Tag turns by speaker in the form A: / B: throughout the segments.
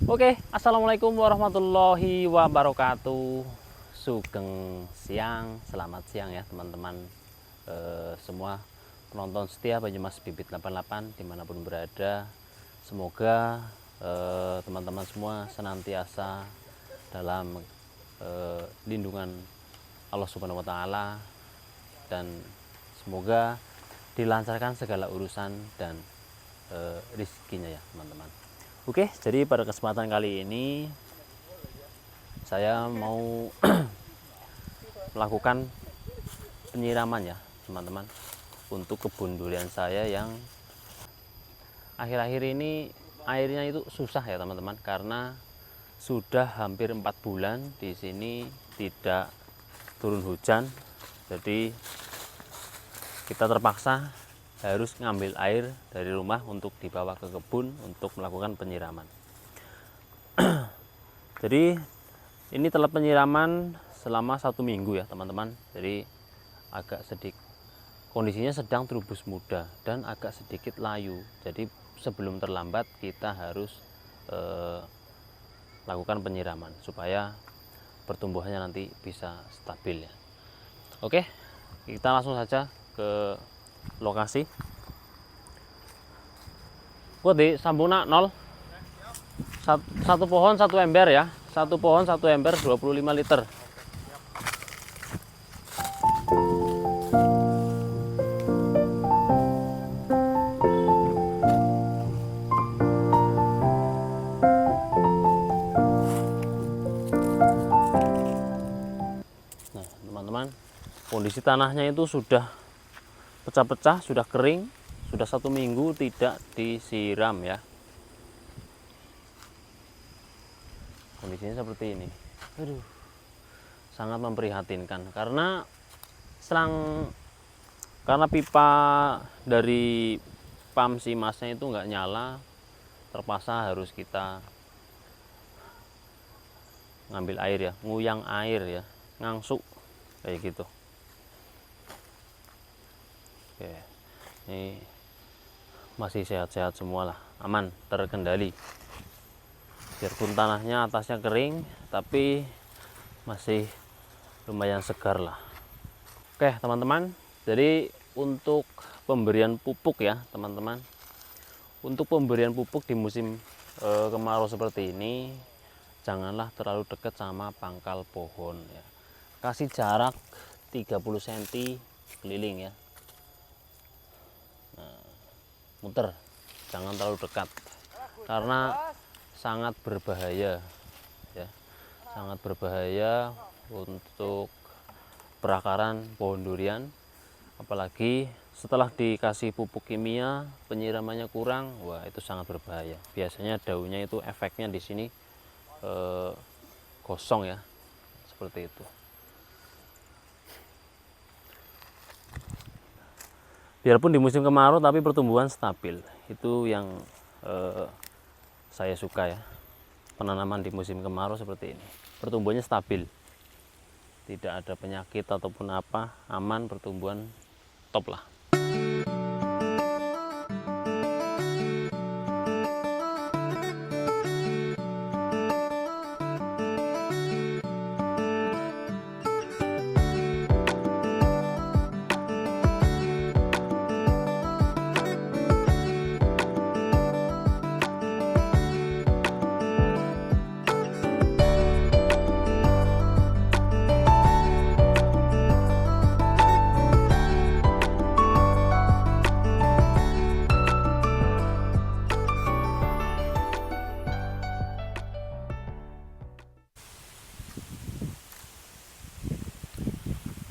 A: Oke, assalamualaikum warahmatullahi wabarakatuh. Sugeng siang, selamat siang ya teman-teman semua penonton setia Banyumas Bibit 88 dimanapun berada. Semoga teman-teman semua senantiasa dalam lindungan Allah Subhanahu Wa Taala dan semoga dilancarkan segala urusan dan rezekinya ya teman-teman. Oke, jadi pada kesempatan kali ini saya mau melakukan penyiraman ya teman-teman untuk kebun durian saya yang akhir-akhir ini airnya itu susah ya teman-teman, karena sudah hampir 4 bulan di sini tidak turun hujan. Jadi kita terpaksa harus ngambil air dari rumah untuk dibawa ke kebun untuk melakukan penyiraman. Jadi ini telah penyiraman selama 1 minggu ya teman-teman. Jadi agak sedikit kondisinya sedang trubus muda dan agak sedikit layu. Jadi sebelum terlambat kita harus lakukan penyiraman supaya pertumbuhannya nanti bisa stabil ya. Oke, kita langsung saja ke lokasi. Kok di sambungna 0 satu pohon satu ember ya, satu pohon satu ember 25 liter. Nah teman-teman, kondisi tanahnya itu sudah pecah-pecah, sudah kering, sudah 1 minggu tidak disiram ya. Kondisinya seperti ini. Aduh, sangat memprihatinkan karena pipa dari pam simasnya itu nggak nyala, terpaksa harus kita ngambil air ya, nguyang air ya, ngangsuk kayak gitu. Oke, ini masih sehat-sehat semua lah, aman, terkendali. Biarpun tanahnya atasnya kering, tapi masih lumayan segar lah. Oke teman-teman, jadi untuk pemberian pupuk ya teman-teman, untuk pemberian pupuk di musim kemarau seperti ini, janganlah terlalu dekat sama pangkal pohon ya. Kasih jarak 30 cm keliling ya. Muter, jangan terlalu dekat karena sangat berbahaya ya, sangat berbahaya untuk perakaran pohon durian. Apalagi setelah dikasih pupuk kimia, penyiramannya kurang, wah itu sangat berbahaya. Biasanya daunnya itu efeknya di sini gosong ya, seperti itu. Biarpun di musim kemarau tapi pertumbuhan stabil, itu yang saya suka ya. Penanaman di musim kemarau seperti ini, pertumbuhannya stabil, tidak ada penyakit ataupun apa, aman, pertumbuhan top lah.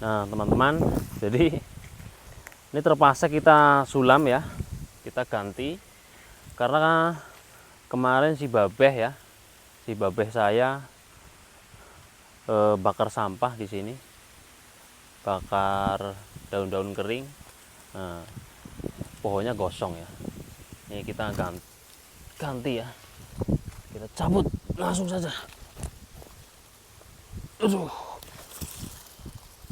A: Nah teman-teman, jadi ini terpaksa kita sulam ya, kita ganti karena kemarin si babeh saya bakar sampah di sini, bakar daun-daun kering. Nah, pohonnya gosong ya, ini kita ganti ya, kita cabut langsung saja. Aduh.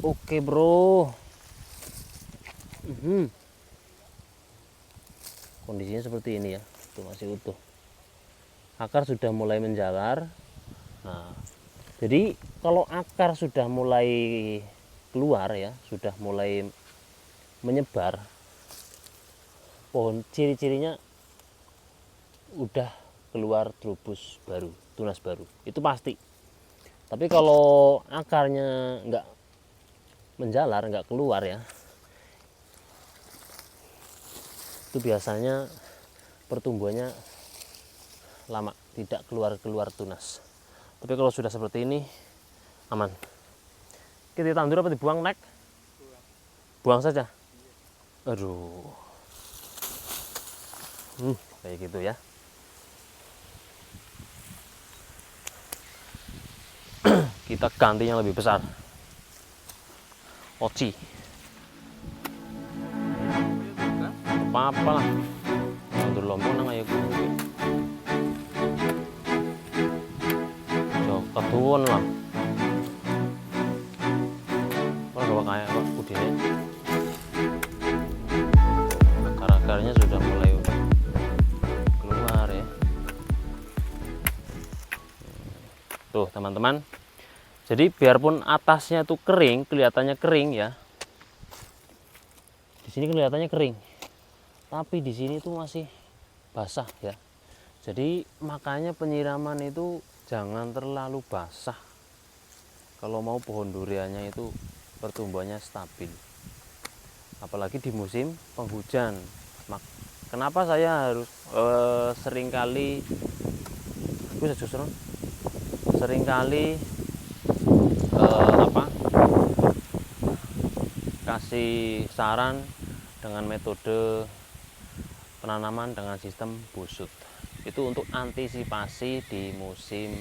A: Oke bro, kondisinya seperti ini ya, itu masih utuh. akar sudah mulai menjalar. Nah, jadi kalau akar sudah mulai keluar ya, sudah mulai menyebar, pohon ciri-cirinya udah keluar trubus baru, tunas baru, itu pasti. Tapi kalau akarnya nggak menjalar, nggak keluar ya, itu biasanya pertumbuhannya lama, tidak keluar tunas. Tapi kalau sudah seperti ini aman. Kita tandur apa dibuang, Nek? Buang saja. Aduh. Kayak gitu ya. Kita ganti yang lebih besar. Oci. Apa-apa lah. Tandur lompong nang ayo gue. Jo, ketuwon lah. Kalau bawa kayak kok udine. Akar-akarnya sudah mulai keluar ya. Tuh, teman-teman. Jadi biarpun atasnya tuh kering, kelihatannya kering ya. Di sini kelihatannya kering. Tapi di sini tuh masih basah ya. Jadi makanya penyiraman itu jangan terlalu basah. Kalau mau pohon duriannya itu pertumbuhannya stabil. Apalagi di musim penghujan. Kenapa saya harus seringkali kasih saran dengan metode penanaman dengan sistem busut. Itu untuk antisipasi di musim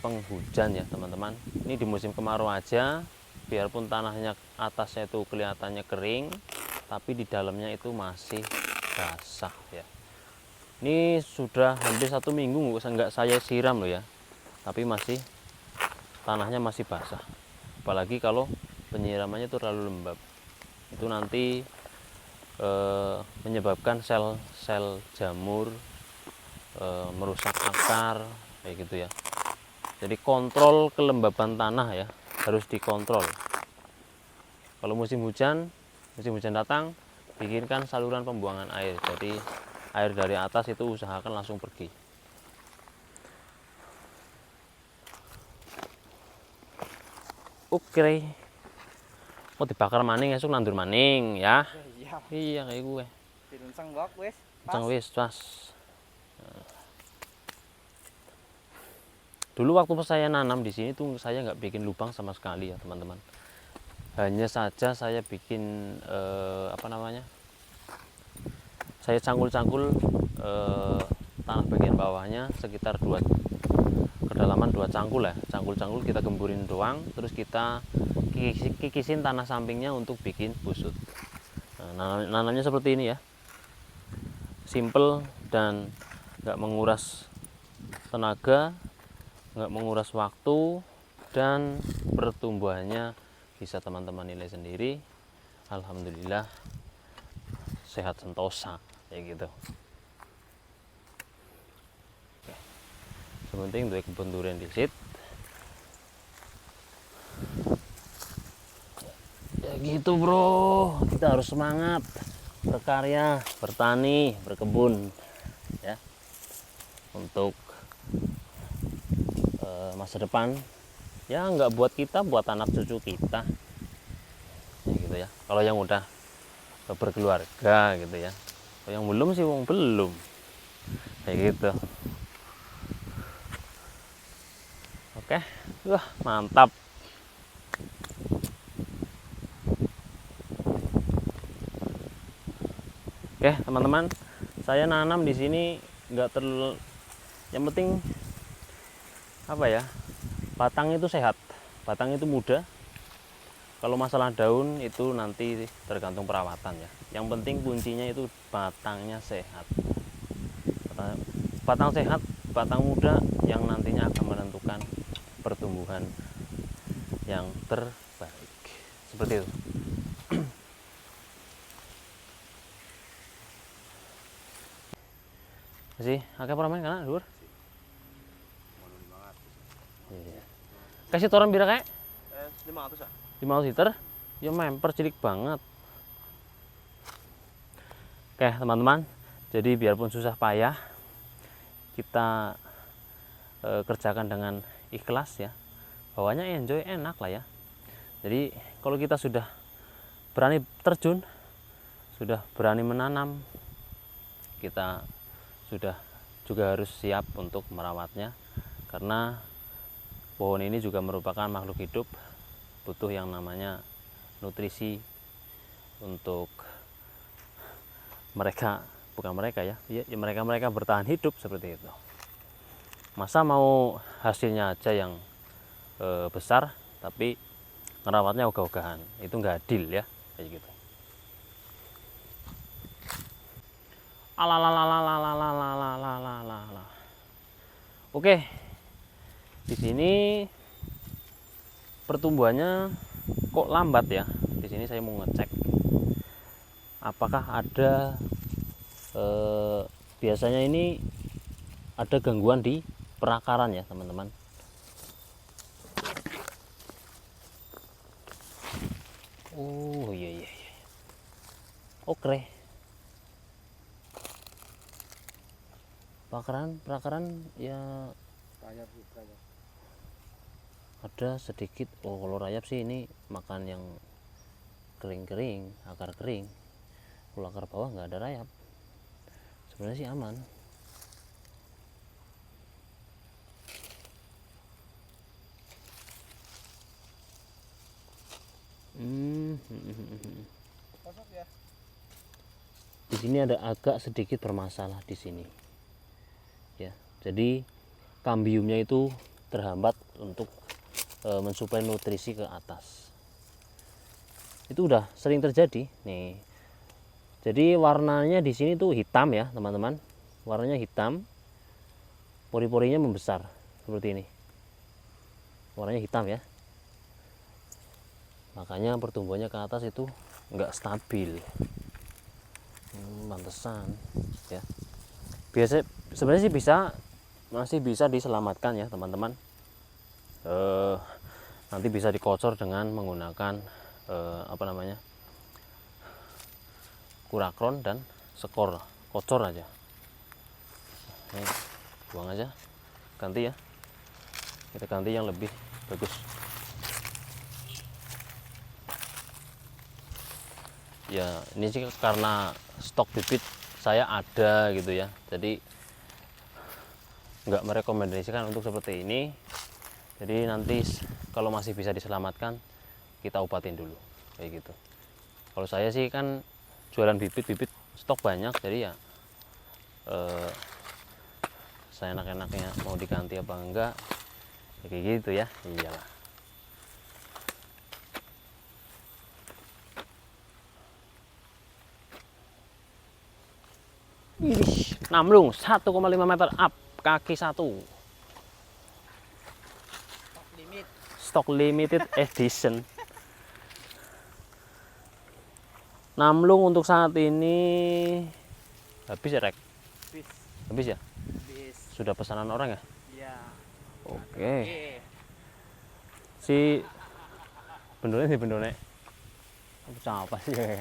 A: penghujan ya teman-teman. Ini di musim kemarau aja, biarpun tanahnya atasnya itu kelihatannya kering, tapi di dalamnya itu masih basah ya. Ini sudah hampir 1 minggu nggak saya siram loh ya, tapi tanahnya masih basah. Apalagi kalau penyiramannya itu terlalu lembab, itu nanti menyebabkan sel-sel jamur merusak akar kayak gitu ya. Jadi kontrol kelembaban tanah ya, harus dikontrol. Kalau musim hujan datang, bikinkan saluran pembuangan air. Jadi air dari atas itu usahakan langsung pergi. Oke. Mau dibakar maning esuk nandur maning ya. Iya kayak gue.
B: Direncang bak wis.
A: Pas. Dulu waktu saya nanam di sini tuh saya nggak bikin lubang sama sekali ya teman-teman. Hanya saja saya bikin saya cangkul-cangkul tanah bagian bawahnya sekitar kedalaman 2 cangkul ya. Cangkul-cangkul kita gemburin doang, terus kita kikisin tanah sampingnya untuk bikin busut. Nah, nanamnya seperti ini ya. Simple dan nggak menguras tenaga, nggak menguras waktu, dan pertumbuhannya bisa teman-teman nilai sendiri. Alhamdulillah sehat sentosa kayak gitu. Sementing duwe kebun durian disit. Ya gitu bro, kita harus semangat berkarya, bertani, berkebun ya, untuk masa depan ya, nggak buat kita, buat anak cucu kita ya gitu ya. Kalau yang udah berkeluarga gitu ya, kalau yang belum sih belum kayak gitu. Oke, wah mantap. Oke teman-teman, saya nanam di sini nggak terlalu, yang penting apa ya, batang itu sehat, batang itu muda. Kalau masalah daun itu nanti tergantung perawatan ya. Yang penting kuncinya itu batangnya sehat. Batang sehat, batang muda yang nantinya akan menentukan pertumbuhan yang terbaik. Seperti itu. Masih akeh peramen kana dhuwur. Iya. Kasih toran pira kae?
B: 500 ya.
A: 500 liter. Ya memper cilik banget. Oke, teman-teman. Jadi biarpun susah payah kita kerjakan dengan ikhlas ya. Bawahnya enjoy, enak lah ya. Jadi kalau kita sudah berani terjun, sudah berani menanam, kita sudah juga harus siap untuk merawatnya, karena pohon ini juga merupakan makhluk hidup, butuh yang namanya nutrisi untuk mereka, bukan mereka ya, mereka bertahan hidup seperti itu. Masa mau hasilnya aja yang besar tapi ngerawatnya ogah-ogahan, itu nggak adil ya, kayak gitu. Alalalalalalalalalalalala. Oke, di sini pertumbuhannya kok lambat ya. Di sini saya mau ngecek apakah ada biasanya ini ada gangguan di perakaran ya teman-teman. Oh iya. Oke. Perakaran ya
B: Rayap.
A: ada sedikit. Oh kalau rayap sih ini makan yang kering-kering, akar kering. Kalau akar bawah nggak ada rayap, sebenarnya sih aman.
B: Kosong ya.
A: Di sini ada agak sedikit bermasalah di sini ya, jadi kambiumnya itu terhambat untuk mensuplai nutrisi ke atas. Itu udah sering terjadi nih. Jadi warnanya di sini tuh hitam ya teman-teman, warnanya hitam, pori-porinya membesar seperti ini, warnanya hitam ya. Makanya pertumbuhannya ke atas itu nggak stabil. Pantesan ya. Biasa sebenarnya sih masih bisa diselamatkan ya teman-teman. Nanti bisa dikocor dengan menggunakan kurakron dan skor, kocor aja. Ini buang aja, ganti ya, kita ganti yang lebih bagus. Ya ini sih karena stok bibit saya ada gitu ya, jadi nggak merekomendasikan untuk seperti ini. Jadi nanti kalau masih bisa diselamatkan kita obatin dulu kayak gitu. Kalau saya sih kan jualan bibit stok banyak, jadi ya saya enak-enaknya mau diganti apa enggak ya kayak gitu ya. Iyalah. Ih, namlung 1,5 meter up, kaki satu. Stock limited edition. Namlung untuk saat ini habis ya, Rek? Habis ya?
B: Habis.
A: Sudah pesanan orang ya?
B: Iya.
A: Oke. Si bendone apa sih ya?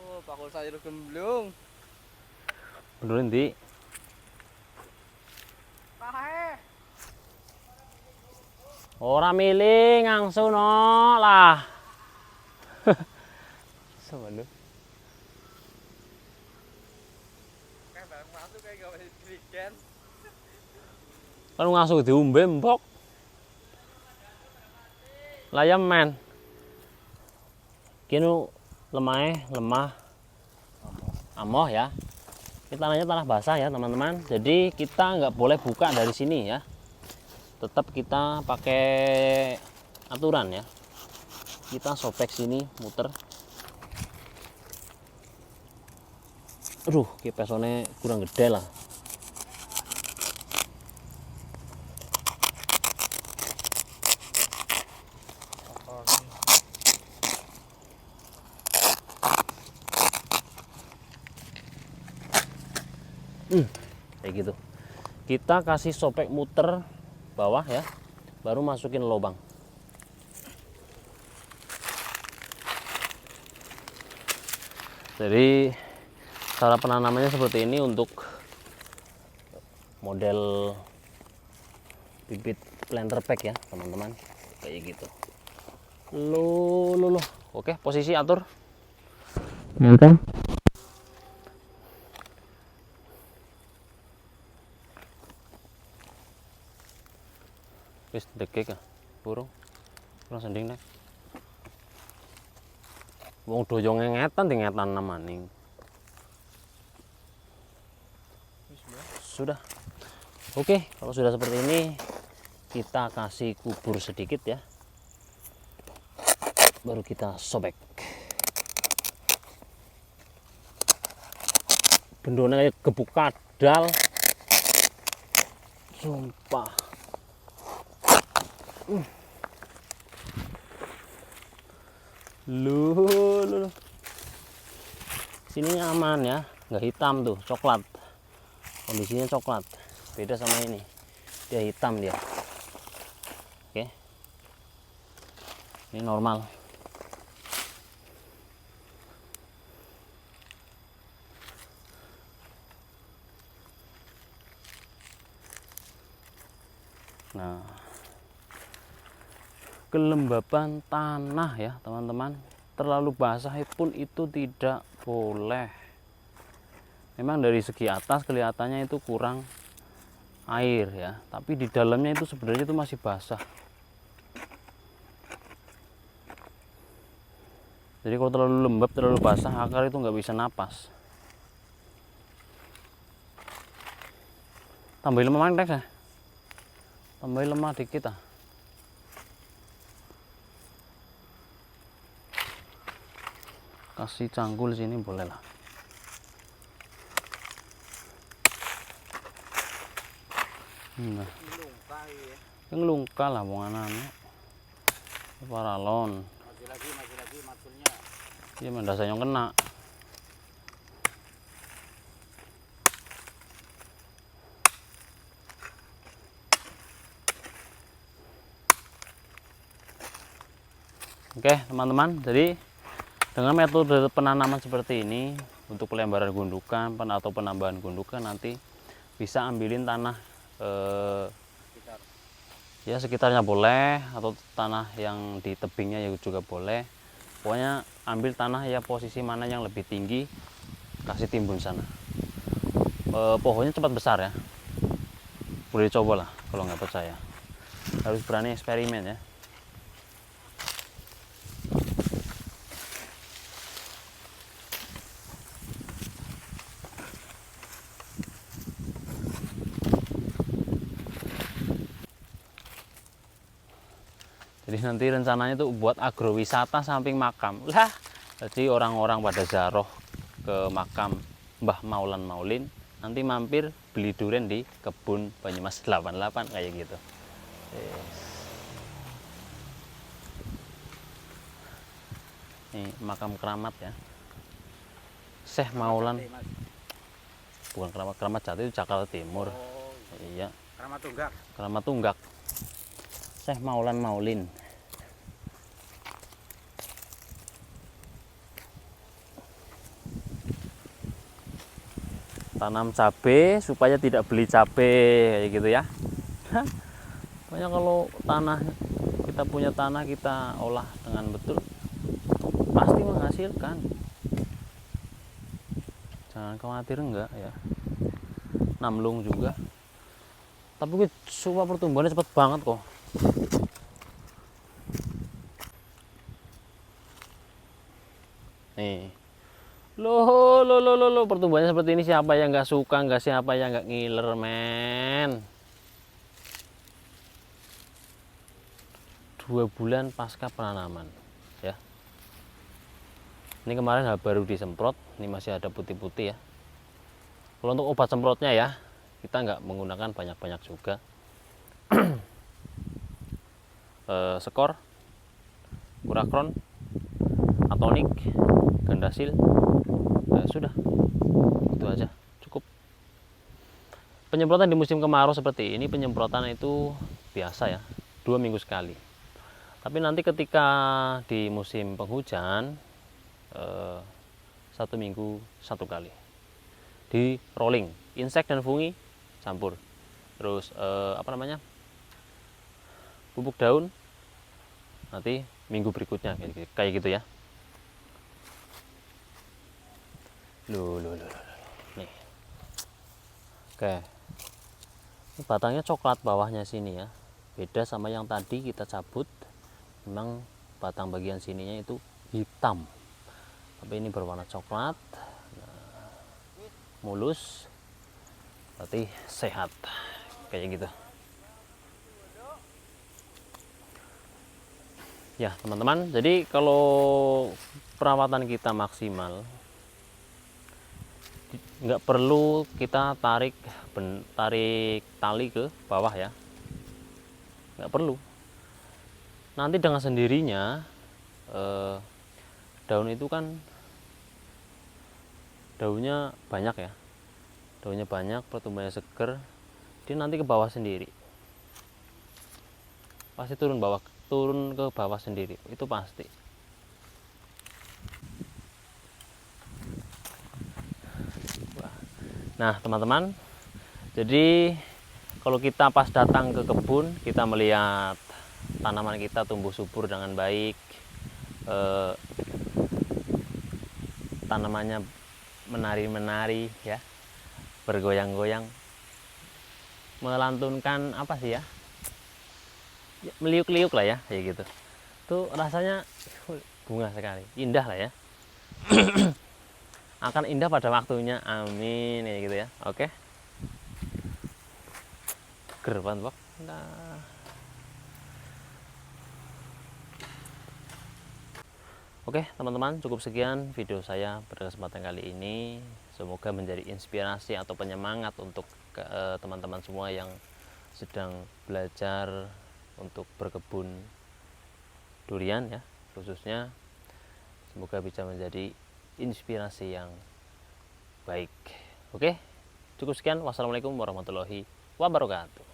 B: Oh, bakul sayur gemblung.
A: Bendone di ora milih ngangsu no lah. Sama lu.
B: Kayak barang masuk kayak gak boleh dirigen.
A: Kan ngasuh diombe mbok. Layam men. Kini lemah amoh ya. Ini tanahnya tanah basah ya teman-teman. Jadi kita nggak boleh buka dari sini ya. Tetap kita pakai aturan ya. Kita sobek sini, muter. Aduh, kipesone kurang gede lah. Kayak gitu. Kita kasih sobek muter bawah ya, baru masukin lubang. Jadi cara penanamannya seperti ini untuk model bibit planter pack ya teman-teman, kayak gitu. Loh. Oke, posisi atur. Menteng. Wis dekek ya, burung sending nek. Wong doyo ngengetan di ngetan namaning. Sudah. Oke, kalau sudah seperti ini kita kasih kubur sedikit ya. Baru kita sobek. Gendone kayak gebuk kadal. Sumpah. Loh. Sini aman ya, nggak hitam tuh, coklat. Kondisinya coklat, beda sama ini, dia hitam dia. Oke, ini normal. Nah, kelembapan tanah ya teman-teman, terlalu basah pun itu tidak boleh. Memang dari segi atas kelihatannya itu kurang air ya, tapi di dalamnya itu sebenarnya itu masih basah. Jadi kalau terlalu lembab, terlalu basah, akar itu nggak bisa napas. Tambahin lemah Rex ya, tambahin lemah dikit ah. Kasih cangkul sini boleh lah. Nah, ngelungka lah wong anane. Paralon.
B: Maju lagi matulnya.
A: Iya mendasar yang kena. Oke teman-teman, jadi dengan metode penanaman seperti ini untuk pelebaran gundukan atau penambahan gundukan nanti bisa ambilin tanah ya sekitarnya boleh, atau tanah yang di tebingnya ya juga boleh. Pokoknya ambil tanah ya posisi mana yang lebih tinggi, kasih timbun sana. Pohonnya cepat besar ya, boleh coba lah kalau nggak percaya. Harus berani eksperimen ya. Jadi nanti rencananya tuh buat agrowisata samping makam lah. Jadi orang-orang pada zaroh ke makam Mbah Maulan Maulin, nanti mampir beli durian di kebun Banyumas 88 kayak gitu. Ini makam keramat ya, Syekh Maulan. Bukan keramat Jati, itu Jakarta Timur. Iya, Keramat Tunggak, Syekh Maulan Maulin. Tanam cabai supaya tidak beli cabai kayak gitu ya. Pokoknya kalau kita punya tanah, kita olah dengan betul, pasti menghasilkan. Jangan khawatir enggak ya. Namlung juga. Tapi sumpah pertumbuhannya cepat banget kok. Nih. Loh, pertumbuhannya seperti ini, siapa yang nggak suka, siapa yang nggak ngiler, men. 2 bulan pasca penanaman ya. Ini kemarin baru disemprot, ini masih ada putih-putih ya. Kalau untuk obat semprotnya ya, kita nggak menggunakan banyak-banyak juga. Skor, Kurakron, Atonik, Gandasil, sudah itu aja, cukup. Penyemprotan di musim kemarau seperti ini, penyemprotan itu biasa ya, 2 minggu sekali. Tapi nanti ketika di musim penghujan, 1 minggu 1 kali. Di rolling, insek dan fungi campur. Terus pupuk daun nanti minggu berikutnya kayak gitu ya. Loh. Nih. Oke. Ini batangnya coklat bawahnya sini ya. Beda sama yang tadi kita cabut. Memang batang bagian sininya itu hitam. Tapi ini berwarna coklat. Nah, mulus. Berarti sehat. Kayak gitu. Ya, teman-teman. Jadi kalau perawatan kita maksimal, nggak perlu kita tarik tali ke bawah ya, nggak perlu. Nanti dengan sendirinya daun itu kan daunnya banyak ya, pertumbuhannya seger, dia nanti ke bawah sendiri, pasti turun ke bawah sendiri, itu pasti. Nah teman-teman, jadi kalau kita pas datang ke kebun, kita melihat tanaman kita tumbuh subur dengan baik, tanamannya menari-menari ya, bergoyang-goyang, melantunkan apa sih ya, meliuk-liuk lah ya, kayak gitu. Tuh rasanya bunga sekali, indah lah ya. Akan indah pada waktunya, amin ya gitu ya. Oke, gerban bok. Nah. Oke teman-teman, cukup sekian video saya pada kesempatan kali ini. Semoga menjadi inspirasi atau penyemangat untuk teman-teman semua yang sedang belajar untuk berkebun durian ya, khususnya. Semoga bisa menjadi inspirasi yang baik. Oke, cukup sekian. Wassalamualaikum warahmatullahi wabarakatuh.